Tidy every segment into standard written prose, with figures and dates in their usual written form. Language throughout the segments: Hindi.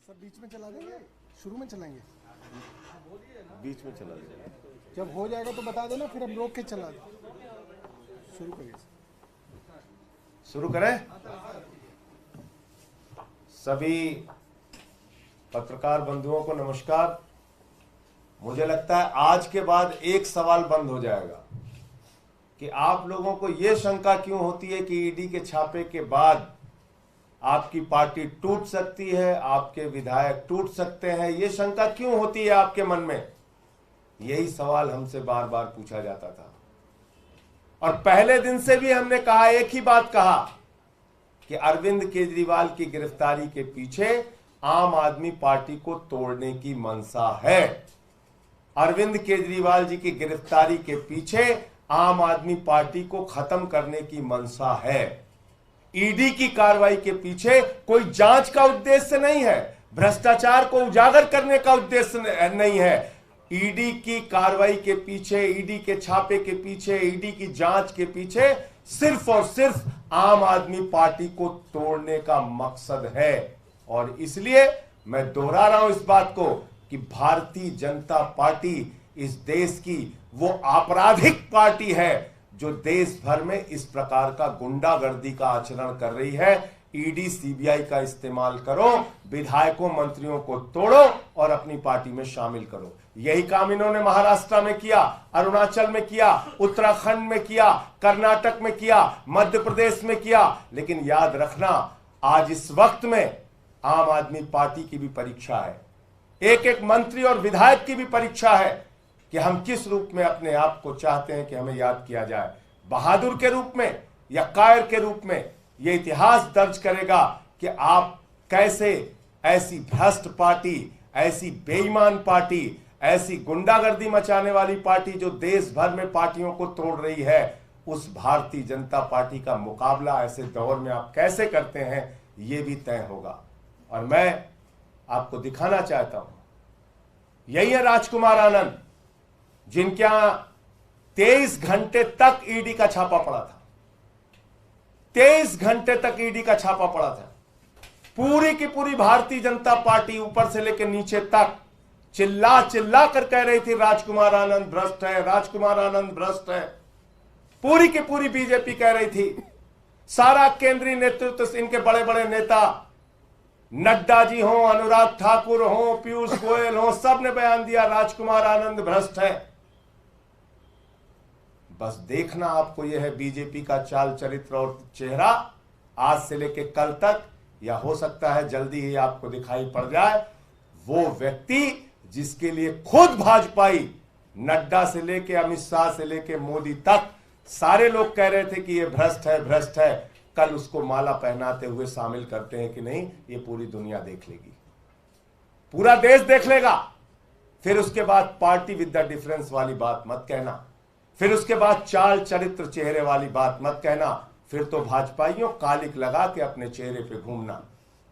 सब बीच में चला देंगे, शुरू में चलाएंगे, बीच में चला देंगे। जब हो जाएगा तो बता देना, फिर हम रोक के चला दें। शुरू करिए। शुरू करें। सभी पत्रकार बंधुओं को नमस्कार। मुझे लगता है आज के बाद एक सवाल बंद हो जाएगा कि आप लोगों को यह शंका क्यों होती है कि ईडी के छापे के बाद आपकी पार्टी टूट सकती है, आपके विधायक टूट सकते हैं। यह शंका क्यों होती है आपके मन में? यही सवाल हमसे बार बार पूछा जाता था और पहले दिन से भी हमने कहा, एक ही बात कहा कि अरविंद केजरीवाल की गिरफ्तारी के पीछे आम आदमी पार्टी को तोड़ने की मंशा है। अरविंद केजरीवाल जी की गिरफ्तारी के पीछे आम आदमी पार्टी को खत्म करने की मंशा है। ईडी की कार्रवाई के पीछे कोई जांच का उद्देश्य नहीं है, भ्रष्टाचार को उजागर करने का उद्देश्य नहीं है। ईडी की कार्रवाई के पीछे, ईडी के छापे के पीछे, ईडी की जांच के पीछे सिर्फ और सिर्फ आम आदमी पार्टी को तोड़ने का मकसद है। और इसलिए मैं दोहरा रहा हूं इस बात को कि भारतीय जनता पार्टी इस देश की वो आपराधिक पार्टी है जो देश भर में इस प्रकार का गुंडागर्दी का आचरण कर रही है। ईडी सीबीआई का इस्तेमाल करो, विधायकों मंत्रियों को तोड़ो और अपनी पार्टी में शामिल करो। यही काम इन्होंने महाराष्ट्र में किया, अरुणाचल में किया, उत्तराखंड में किया, कर्नाटक में किया, मध्य प्रदेश में किया। लेकिन याद रखना, आज इस वक्त में आम आदमी पार्टी की भी परीक्षा है, एक एक मंत्री और विधायक की भी परीक्षा है कि हम किस रूप में अपने आप को चाहते हैं कि हमें याद किया जाए, बहादुर के रूप में या कायर के रूप में। यह इतिहास दर्ज करेगा कि आप कैसे ऐसी भ्रष्ट पार्टी, ऐसी बेईमान पार्टी, ऐसी गुंडागर्दी मचाने वाली पार्टी जो देश भर में पार्टियों को तोड़ रही है, उस भारतीय जनता पार्टी का मुकाबला ऐसे दौर में आप कैसे करते हैं, यह भी तय होगा। और मैं आपको दिखाना चाहता हूं, यही है राजकुमार आनंद, जिनके यहां 23 घंटे तक ईडी का छापा पड़ा था। 23 घंटे तक ईडी का छापा पड़ा था। पूरी की पूरी भारतीय जनता पार्टी ऊपर से लेकर नीचे तक चिल्ला चिल्ला कर कह रही थी राजकुमार आनंद भ्रष्ट है, राजकुमार आनंद भ्रष्ट है। पूरी की पूरी बीजेपी कह रही थी, सारा केंद्रीय नेतृत्व, इनके बड़े बड़े नेता, नड्डा जी हो, अनुराग ठाकुर हो, पीयूष गोयल हो, सब ने बयान दिया राजकुमार आनंद भ्रष्ट है। बस देखना आपको यह है बीजेपी का चाल चरित्र और चेहरा आज से लेकर कल तक, या हो सकता है जल्दी ही आपको दिखाई पड़ जाए, वो व्यक्ति जिसके लिए खुद भाजपाई, नड्डा से लेकर अमित शाह से लेकर मोदी तक सारे लोग कह रहे थे कि ये भ्रष्ट है, भ्रष्ट है, कल उसको माला पहनाते हुए शामिल करते हैं कि नहीं, ये पूरी दुनिया देख लेगी, पूरा देश देख लेगा। फिर उसके बाद पार्टी विद द डिफरेंस वाली बात मत कहना, फिर उसके बाद चाल चरित्र चेहरे वाली बात मत कहना। फिर तो भाजपाइयों कालिक लगा के अपने चेहरे पे घूमना।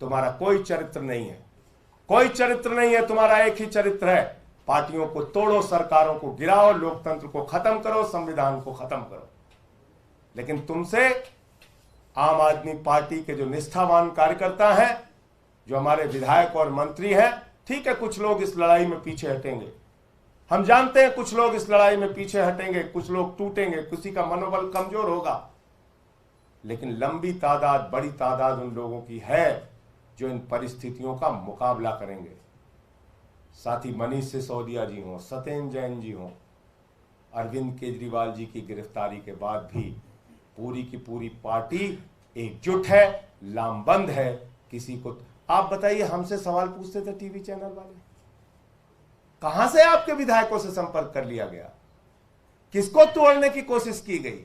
तुम्हारा कोई चरित्र नहीं है, कोई चरित्र नहीं है, तुम्हारा एक ही चरित्र है, पार्टियों को तोड़ो, सरकारों को गिराओ, लोकतंत्र को खत्म करो, संविधान को खत्म करो। लेकिन तुमसे आम आदमी पार्टी के जो निष्ठावान कार्यकर्ता हैं, जो हमारे विधायक और मंत्री हैं, ठीक है, कुछ लोग इस लड़ाई में पीछे हटेंगे, हम जानते हैं कुछ लोग इस लड़ाई में पीछे हटेंगे, कुछ लोग टूटेंगे, किसी का मनोबल कमजोर होगा, लेकिन लंबी तादाद, बड़ी तादाद उन लोगों की है जो इन परिस्थितियों का मुकाबला करेंगे। साथी मनीष सिसोदिया जी हों, सत्येंद्र जैन जी हों, अरविंद केजरीवाल जी की गिरफ्तारी के बाद भी पूरी की पूरी पार्टी एकजुट है, लामबंद है। किसी को आप बताइए, हमसे सवाल पूछते थे टीवी चैनल वाले, कहां से आपके विधायकों से संपर्क कर लिया गया, किसको तोड़ने की कोशिश की गई,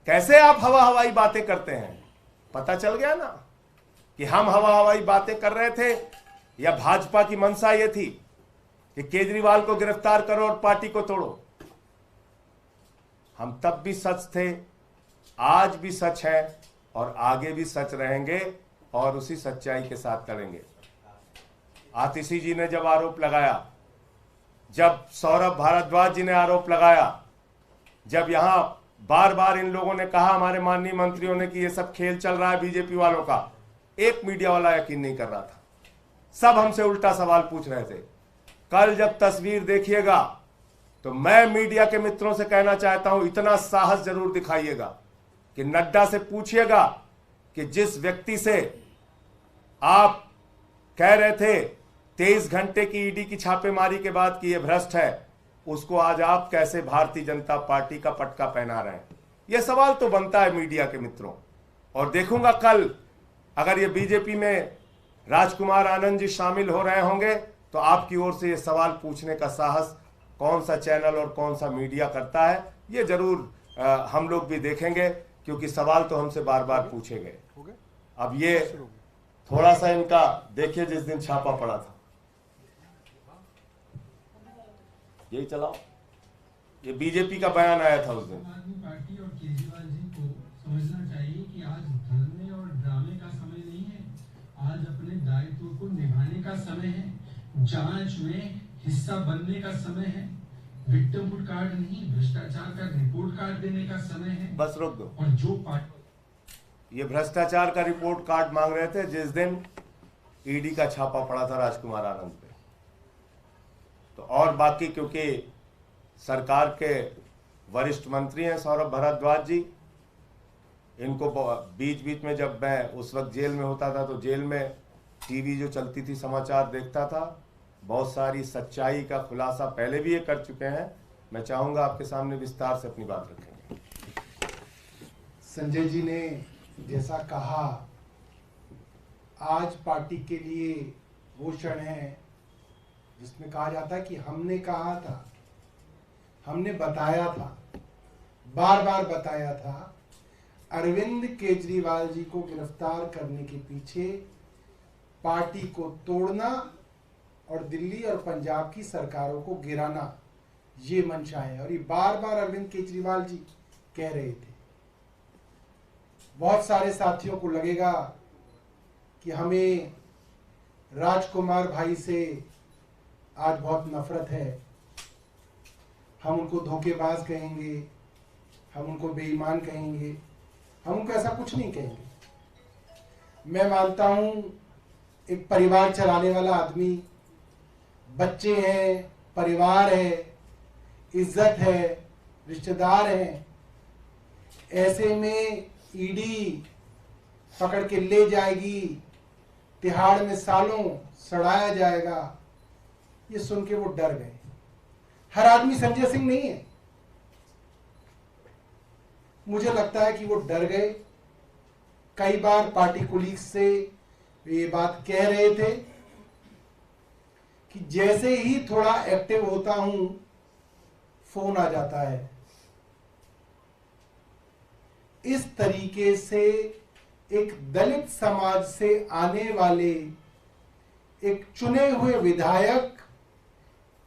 कैसे आप हवा हवाई बातें करते हैं? पता चल गया ना कि हम हवा हवाई बातें कर रहे थे, या भाजपा की मंशा यह थी कि केजरीवाल को गिरफ्तार करो और पार्टी को तोड़ो। हम तब भी सच थे, आज भी सच है और आगे भी सच रहेंगे और उसी सच्चाई के साथ लड़ेंगे। आतिशी जी ने जब आरोप लगाया, जब सौरभ भारद्वाज जी ने आरोप लगाया, जब यहां बार बार इन लोगों ने कहा, हमारे माननीय मंत्रियों ने, कि ये सब खेल चल रहा है बीजेपी वालों का, एक मीडिया वाला यकीन नहीं कर रहा था। सब हमसे उल्टा सवाल पूछ रहे थे। कल जब तस्वीर देखिएगा तो मैं मीडिया के मित्रों से कहना चाहता हूं, इतना साहस जरूर दिखाइएगा कि नड्डा से पूछिएगा कि जिस व्यक्ति से आप कह रहे थे 23 घंटे की ईडी की छापेमारी के बाद कि यह भ्रष्ट है, उसको आज आप कैसे भारतीय जनता पार्टी का पटका पहना रहे हैं। यह सवाल तो बनता है मीडिया के मित्रों। और देखूंगा कल अगर ये बीजेपी में राजकुमार आनंद जी शामिल हो रहे होंगे तो आपकी ओर से ये सवाल पूछने का साहस कौन सा चैनल और कौन सा मीडिया करता है, ये जरूर हम लोग भी देखेंगे, क्योंकि सवाल तो हमसे बार बार पूछे गए। अब ये थोड़ा सा इनका देखिए, जिस दिन छापा पड़ा था, यही चलाओ, ये बीजेपी का बयान आया था उस दिन। आम आदमी पार्टी और केजरीवाल जी को समझना चाहिए कि आज धरने और ड्रामे का समय नहीं है, आज अपने दायित्व को निभाने का समय है, जांच में हिस्सा बनने का समय है, विक्टिमहुड कार्ड नहीं, भ्रष्टाचार का रिपोर्ट कार्ड देने का समय है। बस रोक दो। और जो पार्टी ये भ्रष्टाचार का रिपोर्ट कार्ड मांग रहे थे जिस दिन ईडी का छापा पड़ा था राजकुमार आनंद पे। तो और बाकी क्योंकि सरकार के वरिष्ठ मंत्री हैं सौरभ भारद्वाज जी, इनको बीच बीच में जब मैं उस वक्त जेल में होता था तो जेल में टीवी जो चलती थी समाचार देखता था, बहुत सारी सच्चाई का खुलासा पहले भी ये कर चुके हैं। मैं चाहूंगा आपके सामने विस्तार से अपनी बात रखेंगे। संजय जी ने जैसा कहा, आज पार्टी के लिए वो क्षण है जिसमें कहा जाता है कि हमने कहा था, हमने बताया था, बार बार बताया था, अरविंद केजरीवाल जी को गिरफ्तार करने के पीछे पार्टी को तोड़ना और दिल्ली और पंजाब की सरकारों को गिराना ये मंशा है। और ये बार बार अरविंद केजरीवाल जी कह रहे थे। बहुत सारे साथियों को लगेगा कि हमें राजकुमार भाई से आज बहुत नफरत है, हम उनको धोखेबाज कहेंगे, हम उनको बेईमान कहेंगे, हम उनको ऐसा कुछ नहीं कहेंगे। मैं मानता हूं एक परिवार चलाने वाला आदमी, बच्चे हैं, परिवार है, इज्जत है, रिश्तेदार हैं, ऐसे में ईडी पकड़ के ले जाएगी, तिहाड़ में सालों सड़ाया जाएगा, ये सुन के वो डर गए। हर आदमी संजय सिंह नहीं है, मुझे लगता है कि वो डर गए। कई बार पार्टी कुलीग से ये बात कह रहे थे कि जैसे ही थोड़ा एक्टिव होता हूं फोन आ जाता है। इस तरीके से एक दलित समाज से आने वाले एक चुने हुए विधायक,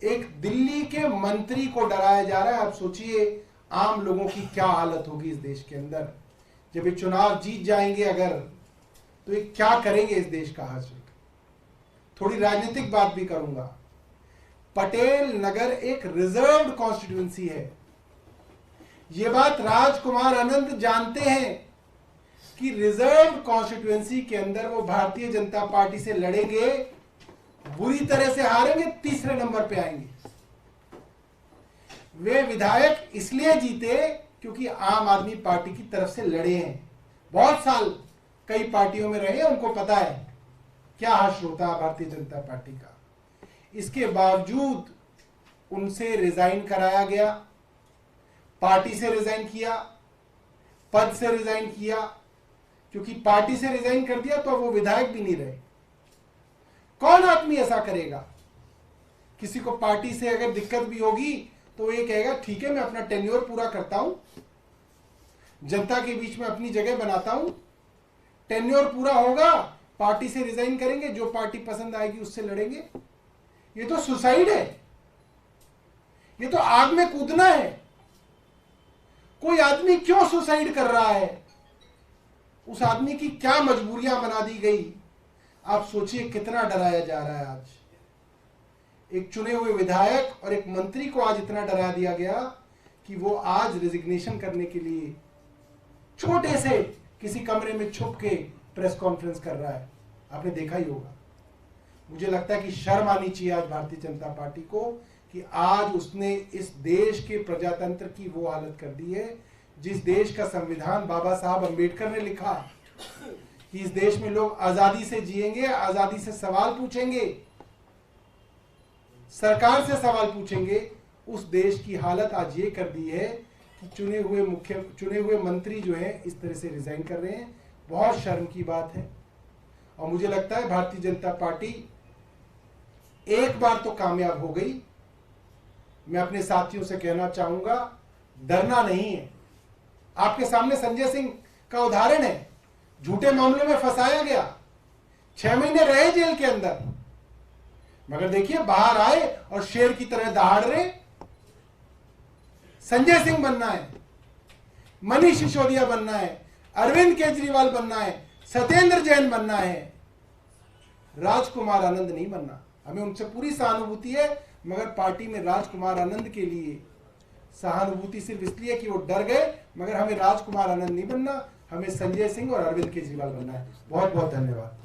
एक दिल्ली के मंत्री को डराया जा रहा है। आप सोचिए आम लोगों की क्या हालत होगी इस देश के अंदर जब ये चुनाव जीत जाएंगे अगर, तो ये क्या करेंगे इस देश का हाल। थोड़ी राजनीतिक बात भी करूंगा। पटेल नगर एक रिजर्व्ड कॉन्स्टिट्यूएंसी है। ये बात राजकुमार आनंद जानते हैं कि रिजर्व्ड कॉन्स्टिट्यूएंसी के अंदर वो भारतीय जनता पार्टी से लड़ेंगे, बुरी तरह से हारेंगे, तीसरे नंबर पे आएंगे। वे विधायक इसलिए जीते क्योंकि आम आदमी पार्टी की तरफ से लड़े हैं, बहुत साल कई पार्टियों में रहे, उनको पता है क्या हश्र होता है भारतीय जनता पार्टी का। इसके बावजूद उनसे रिजाइन कराया गया, पार्टी से रिजाइन किया, पद से रिजाइन किया, क्योंकि पार्टी से रिजाइन कर दिया तो वो विधायक भी नहीं रहे। कौन आदमी ऐसा करेगा? किसी को पार्टी से अगर दिक्कत भी होगी तो ये कहेगा ठीक है मैं अपना टेन्योर पूरा करता हूं, जनता के बीच में अपनी जगह बनाता हूं, टेन्योर पूरा होगा, पार्टी से रिजाइन करेंगे, जो पार्टी पसंद आएगी उससे लड़ेंगे। ये तो सुसाइड है, ये तो आग में कूदना है। कोई आदमी क्यों सुसाइड कर रहा है? उस आदमी की क्या मजबूरियां बना दी गई? आप सोचिए कितना डराया जा रहा है। आज एक चुने हुए विधायक और एक मंत्री को आज इतना डरा दिया गया कि वो आज रेजिग्नेशन करने के लिए छोटे से किसी कमरे में छुप के प्रेस कॉन्फ्रेंस कर रहा है। आपने देखा ही होगा। मुझे लगता है कि शर्म आनी चाहिए आज भारतीय जनता पार्टी को कि आज उसने इस देश के प्रजातंत्र की वो हालत कर दी है जिस देश का संविधान बाबा साहब अंबेडकर ने लिखा कि इस देश में लोग आजादी से जिएंगे, आजादी से सवाल पूछेंगे, सरकार से सवाल पूछेंगे। उस देश की हालत आज ये कर दी है कि चुने हुए मंत्री जो हैं इस तरह से रिजाइन कर रहे हैं। बहुत शर्म की बात है। और मुझे लगता है भारतीय जनता पार्टी एक बार तो कामयाब हो गई। मैं अपने साथियों से कहना चाहूंगा, डरना नहीं है। आपके सामने संजय सिंह का उदाहरण है, झूठे मामले में फंसाया गया, 6 महीने रहे जेल के अंदर, मगर देखिए बाहर आए और शेर की तरह दहाड़ रहे। संजय सिंह बनना है, मनीष सिसोदिया बनना है, अरविंद केजरीवाल बनना है, सत्येंद्र जैन बनना है, राजकुमार आनंद नहीं बनना। हमें उनसे पूरी सहानुभूति है, मगर पार्टी में राजकुमार आनंद के लिए सहानुभूति सिर्फ इसलिए कि वो डर गए, मगर हमें राजकुमार आनंद नहीं बनना, हमें संजय सिंह और अरविंद केजरीवाल बनना है। बहुत बहुत धन्यवाद।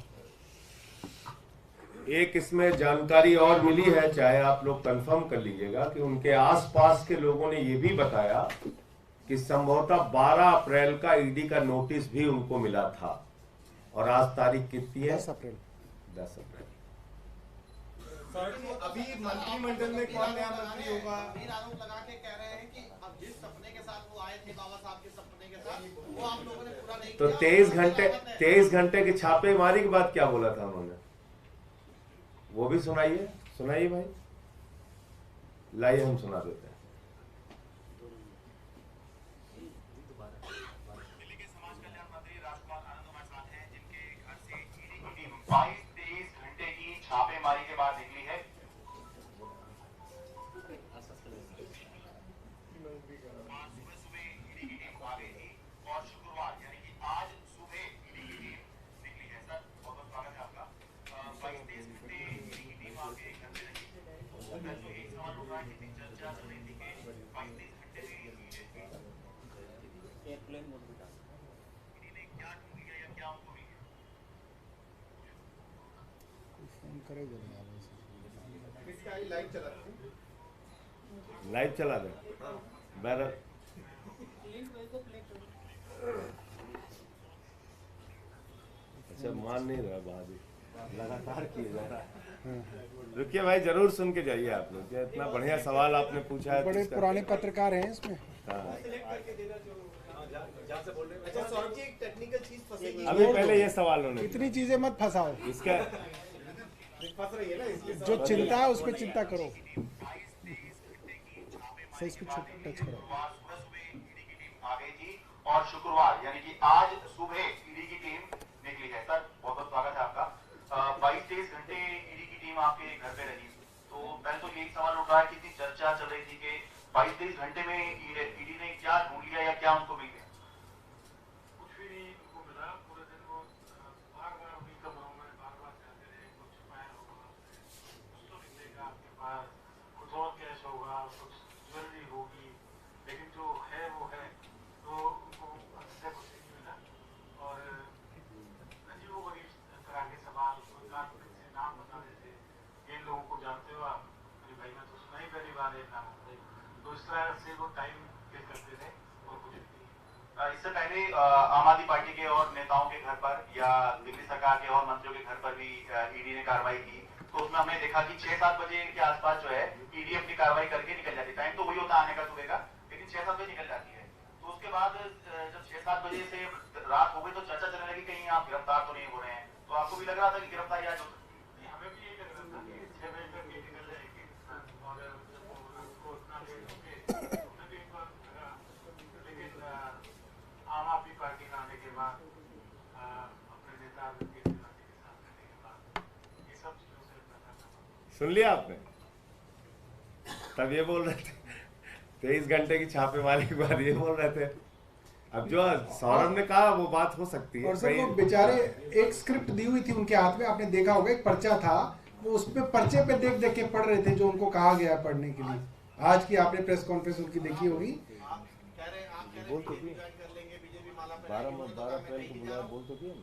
एक इसमें जानकारी और मिली है, चाहे आप लोग कंफर्म कर लीजिएगा, कि उनके आसपास के लोगों ने ये भी बताया कि संभवतः 12 अप्रैल का ईडी का नोटिस भी उनको मिला था। और आज तारीख कितनी है? 10 अप्रैल। 10 अप्रैल। अभी मंत्रिमंडल में कौन नया मंत्री होगा? आरोप लगा के कह रहे हैं कि अब जिस सपने के साथ वो आए थे बाबा साहब के सपने के साथ, वो आप लोगों ने पूरा नहीं तो किया। 23 घंटे की छापेमारी के बाद क्या बोला था उन्होंने, वो भी सुनाइए भाई, लाइए हम सुना देते हैं। दिल्ली के समाज कल्याण मंत्री राजकुमार आनंद हमारे साथ हैं, जिनके घर से ईडी की टीम 22-23 घंटे की छापेमारी के बाद निकली है। सुबह ईडी की टीम आ गई थी और शुक्रवार यानी कि आज सुबह ईडी की टीम निकली है। सर बहुत बहुत स्वागत है आपका। 22-23 घंटे ईडी की टीम आपके घर पे रही। तो एक सवाल उठ रहा है कि चर्चा चल रही थी कि 22-23 घंटे में ईडी ने क्या ढूंढ लिया या क्या उनको मिल गया? इसका लाइव चला था। लाइव चला दे बैरर। अच्छा, मान नहीं रहा, बहादुर लगातार किए जा रहा है। रुकिए भाई, जरूर सुन के जाइए आप लोग। इतना बढ़िया सवाल आपने पूछा है। बड़े पुराने पत्रकार हैं इसमें। हाँ। अच्छा सौरभ जी, एक टेक्निकल चीज फंसेगी। अभी पहले ये सवाल होने इतनी चीजें मत फंसाओ, इसका फंस रही है ना, इसलिए जो चिंता है उस पर चिंता करो। सही, इसको टच करो। आ गई थी और शुक्रवार यानी कि आज सुबह ईडी की टीम निकली है। सर बहुत बहुत स्वागत है आपका। 22-23 घंटे ईडी की टीम आपके घर पे रही। तो पहले तो यही सवाल उठ रहा है कि इतनी चर्चा चल रही थी कि 22-23 घंटे में ईडी ने क्या ढूंढ लिया या क्या उनको मिल गया? कुछ भी नहीं उनको मिला। पूरे दिन वो बार-बार उन्हीं कमरों में बार-बार जाते रहे। कुछ छुपाया होगा, कुछ तो निकलेगा आपके पास, कुछ और कैश होगा, कुछ ज्वेलरी होगी, लेकिन जो है वो है। तो उनको अंततः कुछ नहीं मिला। और अजीबोगरीब तरह के सवाल, कोई कार्मिक से नाम बता देते, इन लोगों को जानते हो आप? अरे भाई मैं तो सुना ही पहली बार है नाम। तो इस तरह से वो टाइम किल करते थे और कुछ भी नहीं। इससे पहले आम आदमी पार्टी के और नेताओं के घर पर या दिल्ली सरकार के और मंत्रियों के घर पर भी ईडी ने कार्रवाई की। तो उसमें हमने देखा कि 6-7 बजे के आसपास जो है ईडी अपनी कार्रवाई करके निकल जाती है। टाइम तो वही होता आने का सुबह का, लेकिन 6-7 बजे निकल जाती है। तो उसके बाद जब 6-7 बजे से रात हो गई तो चर्चा चलने लगी कहीं आप गिरफ्तार तो नहीं हो रहे हैं। तो आपको भी लग रहा था कि गिरफ्तारी आज हो सकती है? हमें भी यही लग रहा था कि 6 बजे तक ये निकल जाएगी और जब उनको उतना लेट हो गए तो भी एक बार लगा। लेकिन आम आदमी पार्टी का आने के बाद अपने नेता अरविंद केजरीवाल जी के साथ करने के बाद ये सब चीजों से पता चला। सुन लिया आपने? तब ये बोल रहे थे 23 घंटे की छापेमारी के बाद ये बोल रहे थे। अब जो सौरभ ने कहा वो बात हो सकती है। और सर वो बेचारे एक स्क्रिप्ट दी हुई थी उनके हाथ में, आपने देखा होगा, एक पर्चा था, वो उस पे पर्चे पे देख देख के पढ़ रहे थे जो उनको कहा गया पढ़ने के लिए। आज की आपने प्रेस कॉन्फ्रेंस उनकी देखी होगी। आप कह रहे हैं बीजेपी ज्वाइन कर लेंगे, बीजेपी माला पे 12 अप्रैल को बुलाया, बोल तो दिया।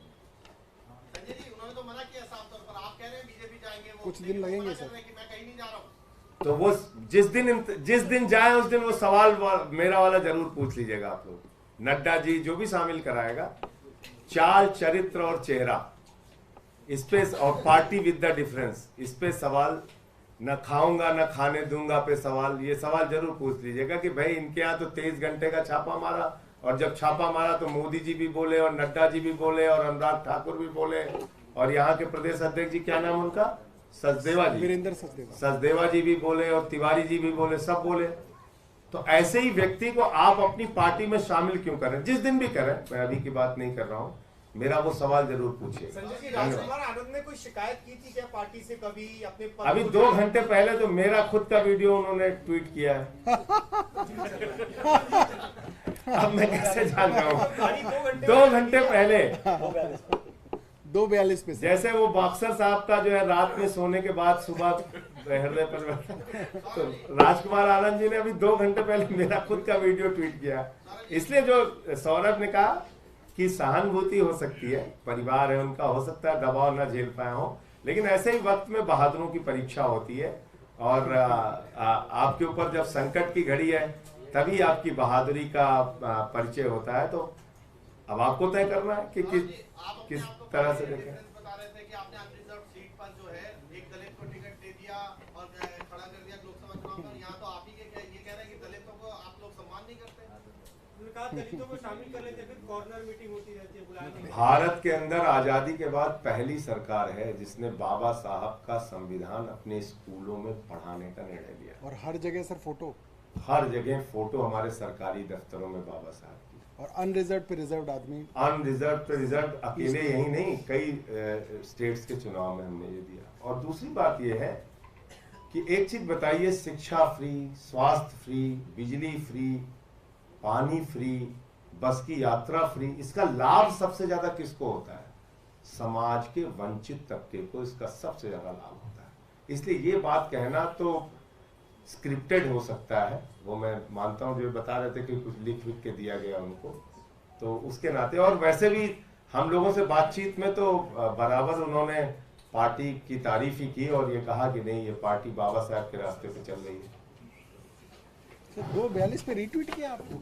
संजय जी उन्होंने तो मना किया साफ तौर पर, आप कह रहे हैं बीजेपी जाएंगे, वो कुछ दिन लगेंगे सर। कि मैं कहीं नहीं जा रहा हूँ। तो वो जिस दिन जाए उस दिन वो सवाल मेरा वाला जरूर पूछ लीजिएगा आप लोग। नड्डा जी जो भी शामिल कराएगा, चाल चरित्र और चेहरा इस पे, और पार्टी विद द डिफरेंस इस पे सवाल, न खाऊंगा न खाने दूंगा पे सवाल, ये सवाल जरूर पूछ लीजिएगा कि भाई इनके यहाँ तो 23 घंटे का छापा मारा, और जब छापा मारा तो मोदी जी भी बोले और नड्डा जी भी बोले और अनुराग ठाकुर भी बोले, और यहाँ के प्रदेश अध्यक्ष जी क्या नाम उनका, सचदेवा जी, वीरेंद्र सचदेवा जी भी बोले और तिवारी जी भी बोले, सब बोले। तो ऐसे ही व्यक्ति को आप अपनी पार्टी में शामिल क्यों करें, जिस दिन भी करें, मैं अभी की बात नहीं कर रहा हूँ, मेरा वो सवाल जरूर पूछिए। संजय जी, राजकुमार आनंद ने कोई शिकायत की थी क्या पार्टी से कभी अपने पद अभी को 2 घंटे पहले तो मेरा खुद का वीडियो उन्होंने ट्वीट किया है। अब मैं कैसे जान रहा हूँ, 2 घंटे पहले 2:42 पे जैसे वो बॉक्सर साहब का जो है रात में सोने के बाद सुबह हृदय पर, तो राजकुमार आनंद जी ने अभी 2 घंटे पहले मेरा खुद का वीडियो ट्वीट किया। इसलिए जो सौरभ ने कहा कि सहानुभूति हो सकती है, परिवार है उनका, हो सकता है दबाव न झेल पाए हो, लेकिन ऐसे ही वक्त में बहादुरों की परीक्षा होती है, और आपके ऊपर जब संकट की घड़ी है तभी आपकी बहादुरी का परिचय होता है। तो अब आपको तय करना है कि किस तरह से देखें। बता रहे थे कि आपने अनरिजर्व सीट पर जो है एक दलित को टिकट दे दिया और खड़ा कर दिया लोकसभा चुनाव में, यहाँ तो आप ही ये कह रहे हैं कि दलितों को आप लोग सम्मान नहीं करते। उन्होंने कहा दलितों को शामिल कर लेते, फिर कॉर्नर मीटिंग होती रहती है, बुलाया नहीं। भारत के अंदर आजादी के बाद पहली सरकार है जिसने बाबा साहब का संविधान अपने स्कूलों में पढ़ाने का निर्णय लिया, और हर जगह सर फोटो, हर जगह फोटो हमारे सरकारी दफ्तरों में बाबा साहब की। और अनरिजर्व पे रिजर्व आदमी, अनरिजर्व पे रिजर्व अकेले यही नहीं, कई स्टेट्स के चुनाव में हमने ये दिया। और दूसरी बात ये है कि एक चीज बताइए, शिक्षा फ्री, स्वास्थ्य फ्री, बिजली फ्री, पानी फ्री, बस की यात्रा फ्री, इसका लाभ सबसे ज्यादा किसको होता है, समाज के वंचित तबके को इसका सबसे ज्यादा लाभ होता है। इसलिए ये बात कहना तो स्क्रिप्टेड हो सकता है, वो मैं मानता हूँ, जो बता रहे थे कि कुछ लिख के दिया गया उनको, तो उसके नाते, और वैसे भी हम लोगों से बातचीत में तो बराबर उन्होंने पार्टी की तारीफ ही की और ये कहा कि नहीं, ये पार्टी बाबा साहब के रास्ते पे चल रही है। 2:42 पे रीट्वीट किया आपको।